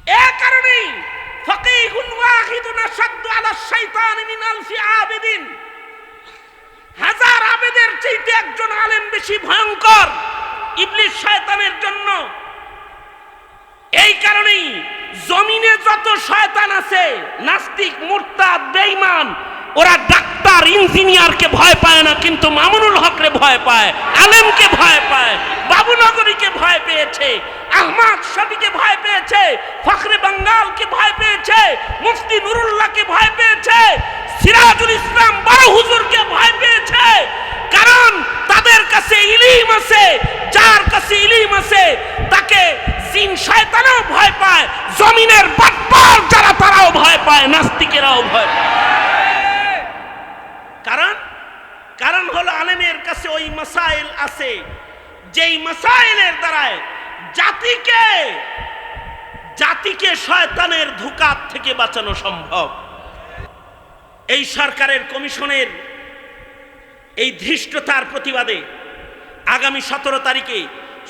এ কারণেই ফাকিহুন ওয়াহিদুন আশাদ্দু আলা শাইতান মিন আলফি আবিদিন, হাজার আবেদের চাইতে একজন আলেম বেশি ভয়ঙ্কর ইবলিস শয়তানের জন্য। এই কারণেই জমিনে যত শয়তান আছে, নাস্তিক, মুরতাদ, বেঈমান, ওরা ডাক্তার, ইঞ্জিনিয়ারকে ভয় পায় না, কিন্তু মামুনুল হকরে ভয় পায়, আলেমকে ভয় পায়, বাবুনগরীকে ভয় পেয়েছে, আহমদ শফিকে ভয় পেয়েছে, ফখরে বাঙ্গালকে ভয় পেয়েছে, মুফতি নুরুল্লাহকে ভয় পেয়েছে, সিরাজুল ইসলাম বড় হুজুরকে ভয় পেয়েছে। কারণ তাদের কাছে ইলম আছে, যার কাছে ইলম আছে তাকে জিন শয়তানও ভয় পায়, জমিনের বাটপার যারা তারাও ভয় পায়, নাস্তিকেরাও ভয় পায়। কারণ হলো আলেমের কাছে ওই মাসাইল আছে যেই মাসাইলের দ্বারায় জাতিকে শয়তানের ধোঁকা থেকে বাঁচানো সম্ভব। এই সরকারের কমিশনের এই ধৃষ্টতার প্রতিবাদে আগামী 17 তারিখে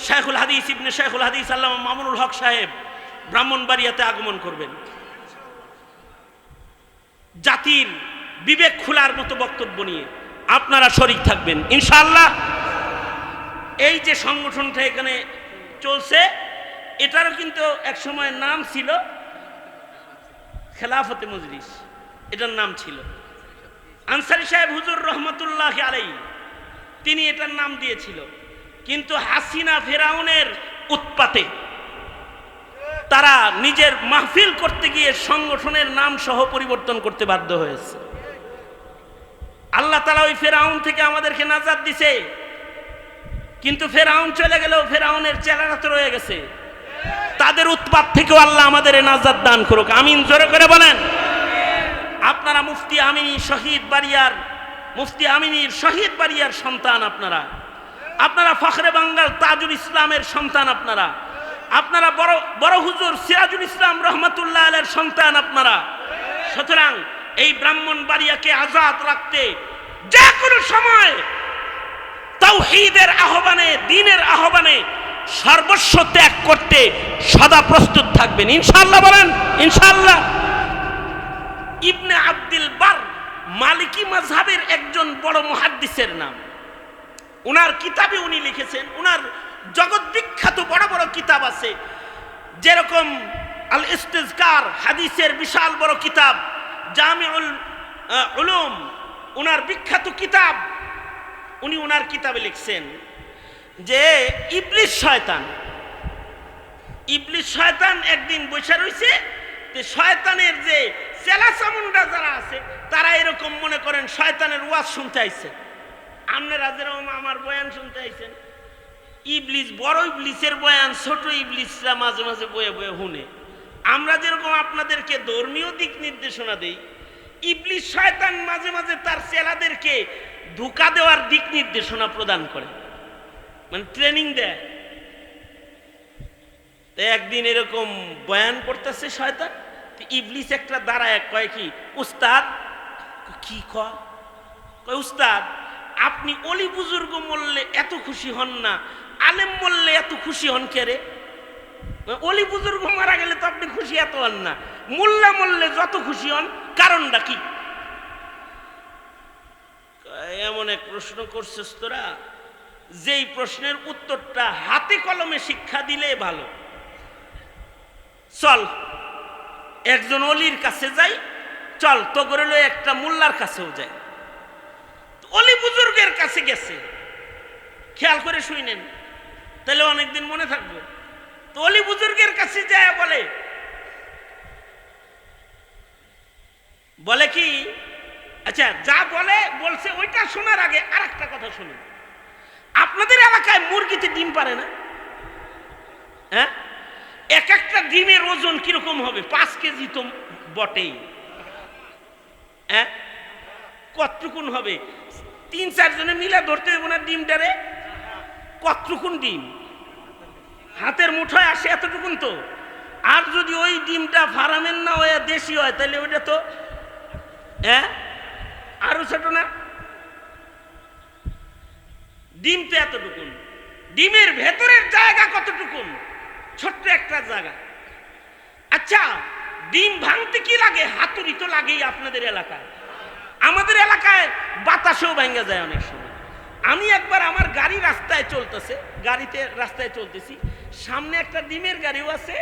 শেখুল হাদিস ইবনে শেখুল হাদিস আল্লামা মামুনুল হক সাহেব ব্রাহ্মণবাড়িয়াতে আগমন করবেন। জাতির বিবেক খোলার মতো বক্তব্য নিয়ে আপনারা শরীক থাকবেন ইনশাআল্লাহ। এই যে সংগঠনটা এখানে চলছে, এটারও কিন্তু এক সময় নাম ছিল খেলাফতে মজলিস, এটার নাম ছিল। আনসারী সাহেব হুজুর রহমতুল্লাহ আলাইহি তিনি এটার নাম দিয়েছিল, কিন্তু হাসিনা ফেরাউনের উৎপাতে তারা নিজের মাহফিল করতে গিয়ে সংগঠনের নাম সহ পরিবর্তন করতে বাধ্য হয়েছে। আল্লাহ তাআলা ওই ফেরাউন থেকে আমাদেরকে নাজাত দিছে, কিন্তু ফেরাউন চলে গেল, ফেরাউনের চেলারা তো রয়ে গেছে। তাদের উৎপাত থেকেও আল্লাহ আমাদের নাজাত দান করুক, আমিন। জোরে করে বলেন। আপনারা মুফতি আমিনী শহীদ বাড়িয়ার সন্তান, আপনারা ফখরে বাঙ্গাল তাজুল ইসলামের সন্তান, আপনারা বড় হুজুর সিরাজুল ইসলাম রহমতুল্লাহ আলাইহির সন্তান আপনারা। সুতরাং এই ব্রাহ্মণবাড়িয়াকে আজাদ রাখতে যে কোনো সময় তাওহীদের আহ্বানে, দ্বীনের আহ্বানে সর্বস্ব ত্যাগ করতে সদা প্রস্তুত থাকবেন ইনশাআল্লাহ। বলেন ইনশাআল্লাহ। ইবনে আব্দুল বার মালিকি মাযহাবের একজন বড় মুহাদ্দিসের নাম। উনার কিতাবে উনি লিখেছেন, উনার জগৎ বিখ্যাত বড় বড় কিতাব আছে, যেরকম আল ইস্তিযকার হাদিসের বিশাল বড় কিতাব, জামিউল উলুম উনার বিখ্যাত কিতাব। উনি উনার কিতাবে লিখছেন যে ইবলিস শয়তান একদিন বসে রয়েছে, শয়তানের যে চেলা চামুন্ডা যারা আছে তারা এরকম মনে করেন শয়তানের ওয়াজ শুনতে আইছে। আপনারা যেরকম আমার বয়ান শুনতে আইছেন, ইবলিস, বড় ইবলিসের বয়ান ছোট ইবলিসরা মাঝে মাঝে বয়ে বয়ে শুনে। আমরা যেরকম আপনাদেরকে ধর্মীয় দিক নির্দেশনা দেই, ইবলিস শয়তান মাঝে মাঝে তার চেলাদেরকে ধোঁকা দেওয়ার দিক নির্দেশনা প্রদান করে, মানে ট্রেনিং দেয়। তো একদিন এরকম বয়ান করতেছে শয়তান, ইবলিস একটা দাঁড়ায় কয় কি, উস্তাদ কি কয়, উস্তাদ আপনি অলি বুজুর্গ মরলে এত খুশি হন না, আলেম মরলে এত খুশি হন কে রে? অলি বুজুর্গ মারা গেলে তো আপনি খুশি এত হন না, মোল্লা মরলে যত খুশি হন, কারণটা কি? এমন এক প্রশ্ন করছিস তোরা, যেই প্রশ্নের উত্তরটা হাতে কলমে শিক্ষা দিলে ভালো। চল একজন অলির কাছে যাই, চল তো করে লো একটা মোল্লার কাছেও যাই। অলি বুজুর্গের কাছে গেছে, খেয়াল করে শুনেন, তাহলে অনেকদিন মনে থাকবে। তো অলি বুজুর্গের কাছে যায় বলে কি, আচ্ছা যা বলছে ওইটা শোনার আগে আর একটা কথা শুনুন। আপনাদের এলাকায় মুরগিতে ডিম পারে না? হ্যাঁ, এক একটা ডিমের ওজন কিরকম হবে? 5 কেজি তো বটেই। হ্যাঁ, কতটুকুন হবে? 3-4 জনে মিলে ধরতে হবে না ডিমটারে। কতটুকুন ডিম? হাতের মুঠোয় আসে এতটুকুন তো। আর যদি ওই ডিমটা ফার্মের না হয়ে দেশি হয়, তাহলে ওইটা তো আরো ছোট না? ডিম তো এতটুকুন, ডিমের ভেতরের জায়গা কতটুকুন? ছোট্ট একটা জায়গা। আচ্ছা আচ্ছা, ডিম ভাঙতে কি লাগে? হাতুড়ি তো লাগেই আপনাদের এলাকায়। আমাদের এলাকায় বাতাসেও ভেঙে যায় অনেক সময়। আমি একবার আমার গাড়ি রাস্তায় চলতেছি, সামনে একটা ডিমের গাড়িও আছে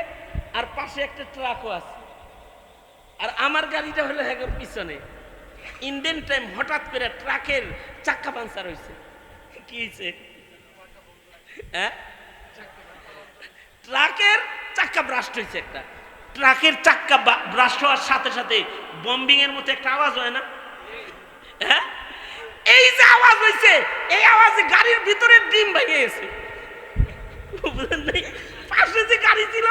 আর পাশে একটা ট্রাকও আছে, আর আমার গাড়িটা হলো হ্যাগোর পিছনে। ইন্ডিয়ান টাইম হঠাৎ করে ট্রাকের চাক্কা পাঞ্চার হয়েছে। কি হয়েছে? হ্যাঁ, ট্রাকের চাক্কা ব্রাস্ট হয়েছে। একটা ট্রাকের চাক্কা ব্রাস্ট হওয়ার সাথে সাথে বম্বিং এর মতো একটা আওয়াজ হয় না? হ্যাঁ, এই যে আওয়াজ হয়েছে, এই আওয়াজে গাড়ির ভিতরে ডিম ভেঙে গেছে। পাশে যে গাড়ি ছিল,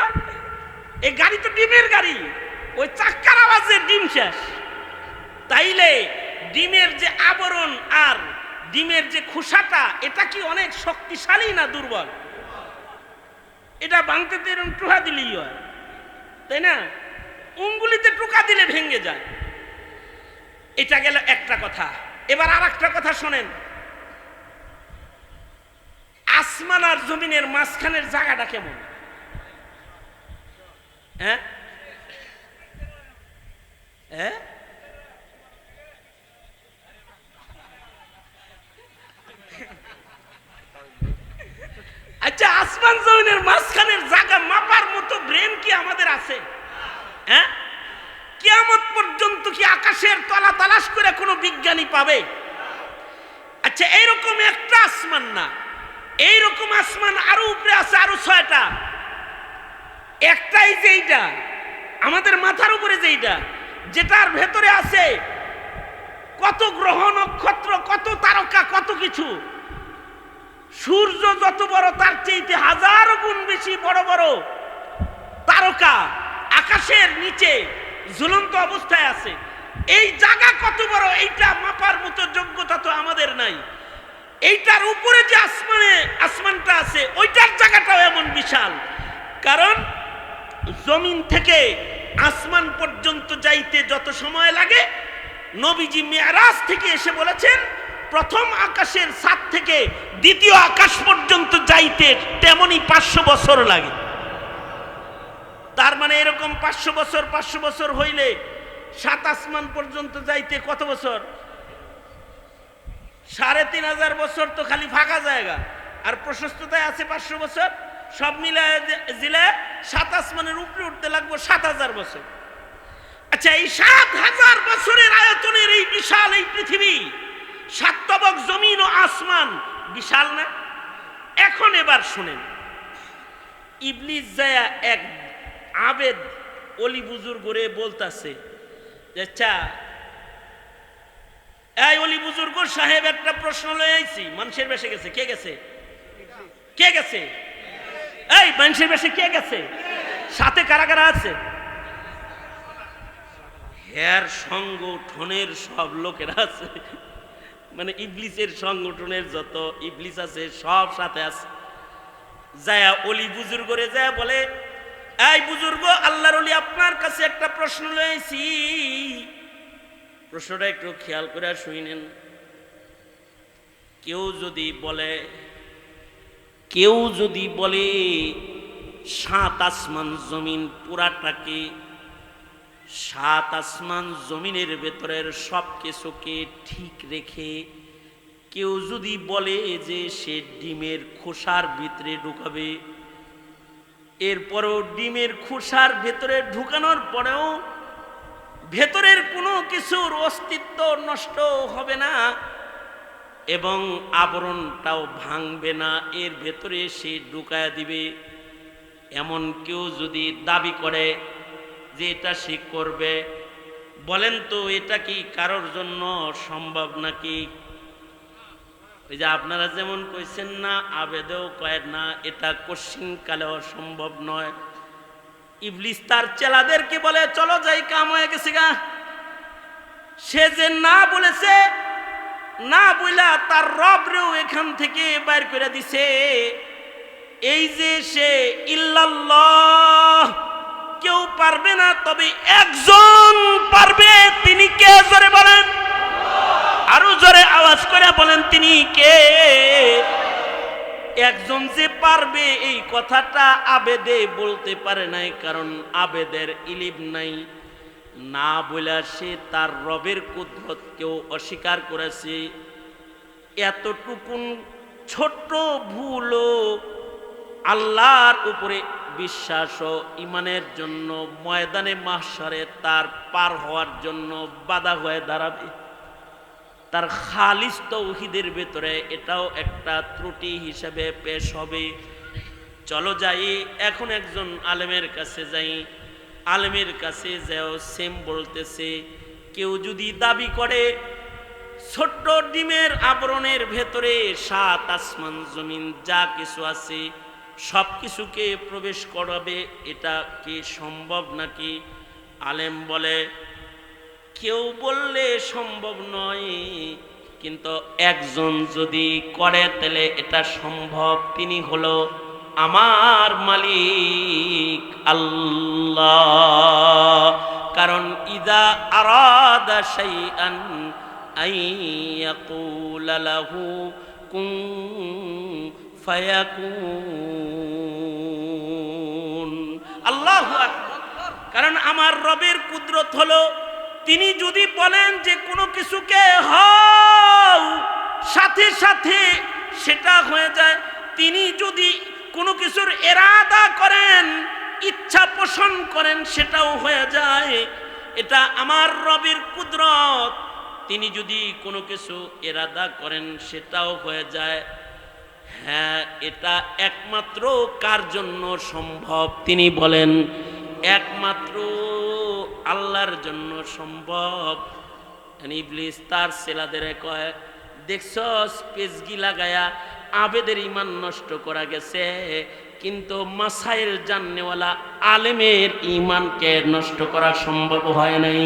এই গাড়ি তো ডিমের গাড়ি, ওই চাক্কার আওয়াজে ডিম শেষ। তাইলে ডিমের যে আবরণ আর ডিমের যে খোসাটা, এটা কি অনেক শক্তিশালী না দুর্বল? এটা ভাঙতে তো এরকম টুকা দিলেই হয়, তাই না? উঙ্গুলিতে টুকা দিলে ভেঙে যায়। এটা গেল একটা কথা। এবার আর একটা কথা শোনেন। আসমান আর জমিনের মাঝখানের জায়গাটা কেমন? হ্যাঁ হ্যাঁ, আচ্ছা, আসমান জমিনের মাঝখানের জায়গা মাপার মতো ব্রেন কি আমাদের আছে? হ্যাঁ, কিয়ামত পর্যন্ত কি আকাশের তলা তালাশ করে কোনো বিজ্ঞানী পাবে? আচ্ছা, এইরকম একটা আসমান না, এইরকম আসমান আরো উপরে আছে, আরো 6টা। একটাই যে এইটা আমাদের মাথার উপরে, যেটার ভেতরে আছে কত গ্রহ নক্ষত্র, কত তারকা, কত কিছু। সূর্য যত বড়, তার চেয়ে হাজার গুণ বেশি বড় বড় তারকা আকাশের নিচে ঝুলন্ত অবস্থায় আছে। এই জায়গা কত বড়, এইটা মাপার মতো যোগ্যতা তো আমাদের নাই। এইটার উপরে যে আসমানটা আছে, ওইটার জায়গাটাও এমন বিশাল। কারণ জমিন থেকে আসমান পর্যন্ত যাইতে যত সময় লাগে, নবীজি মিরাজ থেকে এসে বলেছেন প্রথম আকাশের ছাদ থেকে দ্বিতীয় আকাশ পর্যন্ত যাইতে তেমনি 500 বছর লাগে। তার মানে এরকম 500 বছর হইলে 7 আসমান পর্যন্ত যাইতে কত বছর? 3500 বছর তো খালি ফাঁকা জায়গা, আর প্রশস্ততায় আছে 500 বছর। সব মিলায় জিলে 7 আসমানের উপরে উঠতে লাগবে 7000 বছর। আচ্ছা, এই 7000 বছরের আয়তনের এই বিশাল এই পৃথিবী, 7 তবক জমিন ও আসমান, বিশাল না? এখন এবার শুনেন, ইবলিস যায় এক আবেদ অলি বুজুর্গরে বলতাছে, আচ্ছা এই অলি বুজুর্গ সাহেব, একটা প্রশ্ন লয়ে আইছি। মানুষের বেশে গেছে কে? গেছে কে? গেছে এই মানুষের বেশে কে গেছে? সাথে কারা কারা আছে? হের সংগঠনের সব লোকেরা আছে, মানে ইবলিসের সংগঠনের যত ইবলিস আছে সব সাথে আছে। যায়া অলি বুজুর্গরে যায় বলে, এই বুজুর্গ, আল্লাহর ওলি, আপনার কাছে একটা প্রশ্ন লয়েছি, প্রশ্নটা একটু খেয়াল করে শুনেন। কেউ যদি বলে 7 আসমান জমিন পুরাটাকে, 7 আসমান জমিনের ভেতরের সব কিছুকে ঠিক রেখে কেউ যদি বলে যে সে ডিমের খোসার ভিতরে ঢুকাবে, এরপরেও ডিমের খোসার ভেতরে ঢুকানোর পরেও ভেতরের কোনো কিছুর অস্তিত্ব নষ্ট হবে না এবং আবরণটাও ভাঙবে না, এর ভেতরে সে ঢুকায়া দিবে, এমন কেউ যদি দাবি করে যে এটা সে করবে, বলেন তো এটা কি কারোর জন্য সম্ভব নাকি? ওই যে আপনারা যেমন কইছেন না, আবেদেও কয় না, এটা কশিনকালেও সম্ভব নয়। ইবলিস তার চেলাদেরকে বলে, চলো যাই, কাম হয়ে গেছে গা। সে যে না বলেছে, না বইলা তার রবরেও এখান থেকে বাইর করে দিছে। এই যে সে ইল্লাল্লাহ, কেউ পারবে না, তবে একজন পারবে। তিনি কে? জোরে বলেন, আরো জোরে আওয়াজ করে বলেন, তিনি কে? একজন যে পারবে এই কথাটা আবেদে বলতে পারে নাই, কারণ আবেদের ইলিম নাই। না বলে সে তার রবের কুদরতকেও অস্বীকার করেছে। এতটুকুন ছোট্ট ভুলও আল্লাহর উপরে বিশ্বাস ও ইমানের জন্য ময়দানে মাহশারে তার পার হওয়ার জন্য বাধা হয়ে দাঁড়াবে। তার খালিস তাওহীদের ভেতরে এটাও একটা ত্রুটি হিসেবে পেশ হবে। চলো যাই, এখন একজন আলেমের কাছে যাই। আলেমের কাছে যাও, সেম বলতেছে, কেউ যদি দাবি করে ছোট্ট ডিমের আবরণের ভেতরে 7 আসমান জমিন যা কিছু আছে সব কিছুকে প্রবেশ করাবে, এটা কি সম্ভব নাকি? আলেম বলে, কেউ বললে সম্ভব নয়, কিন্তু একজন যদি করে তাহলে এটা সম্ভব। তিনি হলো আমার মালিক আল্লাহ। কারণ ইদা আরাদা শাইআন আইয়াকুলা লাহু কুন ফায়াকুন। আল্লাহু আকবার। কারণ আমার রবের কুদরত হলো, তিনি যদি বলেন যে কোনো কিছুকে হও, সাথে সাথে সেটা হয়ে যায়। তিনি যদি কোনো কিছুর ইরাদা করেন, ইচ্ছা পোষণ করেন, সেটাও হয়ে যায়। এটা আমার রবের কুদরত। তিনি যদি কোনো কিছু ইরাদা করেন সেটাও হয়ে যায়। হ্যাঁ, এটা একমাত্র কার জন্য সম্ভব? তিনি বলেন একমাত্র আল্লাহর জন্য সম্ভব। ইবলিস তার ছেলেদের কয়, দেখছস পেজগি লাগায়া আবেদের ইমান নষ্ট করা গেছে, কিন্তু মাসাইল জাননেওয়ালা আলেমের ইমানকে নষ্ট করা সম্ভব হয় নাই।